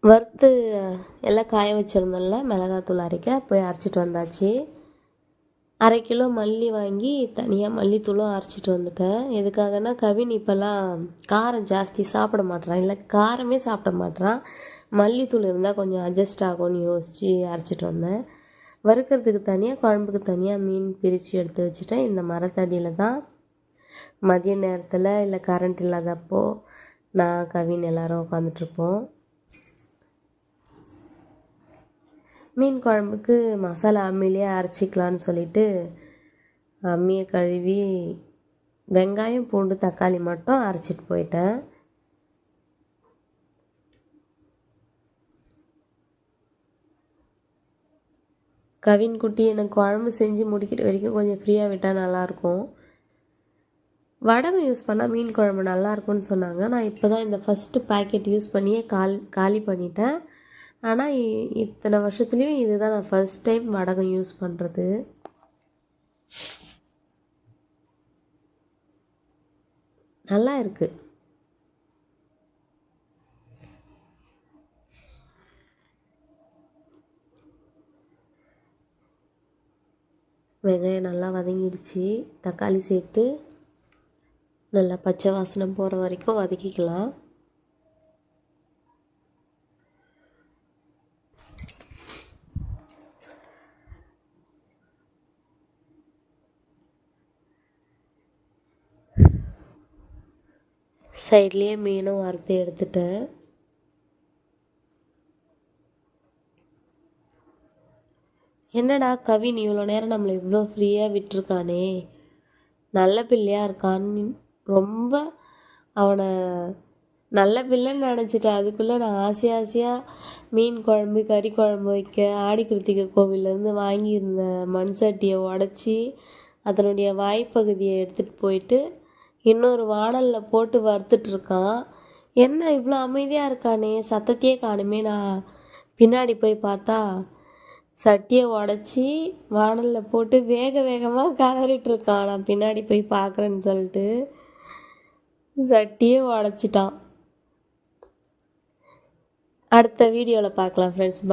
வறுத்து எல்லாம் காய வச்சுருந்தோம்ல மிளகாத்தூள் அரைக்க போய் அரைச்சிட்டு வந்தாச்சு. 1/2 கிலோ மல்லி வாங்கி தனியாக மல்லித்தூளும் அரைச்சிட்டு வந்துட்டேன். எதுக்காகனா கவின் இப்போல்லாம் காரம் ஜாஸ்தி சாப்பிட மாட்றான், இல்லை காரமே சாப்பிட மாட்றான். மல்லித்தூள் இருந்தால் கொஞ்சம் அட்ஜஸ்ட் ஆகும்னு யோசித்து அரைச்சிட்டு வந்தேன். வறுக்கிறதுக்கு தனியாக குழம்புக்கு தனியாக மீன் பிரித்து எடுத்து வச்சுட்டேன். இந்த மரத்தடியில் தான் மதிய நேரத்தில் இல்லை கரண்ட் இல்லாதப்போ நான் கவின் எல்லோரும் உட்காந்துட்ருப்போம். மீன் குழம்புக்கு மசாலா அம்மிலேயே அரைச்சிக்கலான்னு சொல்லிட்டு அம்மியை கழுவி வெங்காயம் பூண்டு தக்காளி மட்டும் அரைச்சிட்டு போயிட்டேன். கவின் குட்டி எனக்கு குழம்பு செஞ்சு முடிக்கிற வரைக்கும் கொஞ்சம் ஃப்ரீயாக விட்டால் நல்லாயிருக்கும். வடகம் யூஸ் பண்ணால் மீன் குழம்பு நல்லாயிருக்கும்னு சொன்னாங்க. நான் இப்போ தான் இந்த ஃபஸ்ட்டு பேக்கெட் யூஸ் பண்ணியே காலி பண்ணிட்டேன். ஆனால் இத்தனை வருஷத்துலேயும் இதுதான் நான் ஃபர்ஸ்ட் டைம் வடகம் யூஸ் பண்ணுறது. நல்லா இருக்குது. வெங்காயம் நல்லா வதங்கிடுச்சு. தக்காளி சேர்த்து நல்லா பச்சை வாசனை போகிற வரைக்கும் வதக்கிக்கலாம். சைட்லேயே மீனும் வறுத்து எடுத்துட்டேன். என்னடா கவின் இவ்வளோ நேரம் நம்மளை இவ்வளோ ஃப்ரீயாக விட்டுருக்கானே, நல்ல பிள்ளையாக இருக்கான்னு ரொம்ப அவனை நல்ல பிள்ளைன்னு நினச்சிட்டேன். அதுக்குள்ளே நான் ஆசையாக மீன் குழம்பு கறி குழம்பு வைக்க ஆடி கிருத்திகை கோவிலேருந்து வாங்கியிருந்த மண் சட்டியை உடச்சி அதனுடைய வாய்ப்பகுதியை எடுத்துகிட்டு போயிட்டு இன்னொரு வானலில் போட்டு வறுத்துட்ருக்கான். என்ன இவ்வளோ அமைதியாக இருக்கானே, சத்தத்தையே காணுமே. நான் பின்னாடி போய் பார்த்தா சட்டியை உடச்சி வானலில் போட்டு வேகமாக கிளறிட்டுருக்கான். நான் பின்னாடி போய் பார்க்குறேன்னு சொல்லிட்டு சட்டியே உடச்சிட்டான். அடுத்த வீடியோவில் பார்க்கலாம் ஃப்ரெண்ட்ஸ்.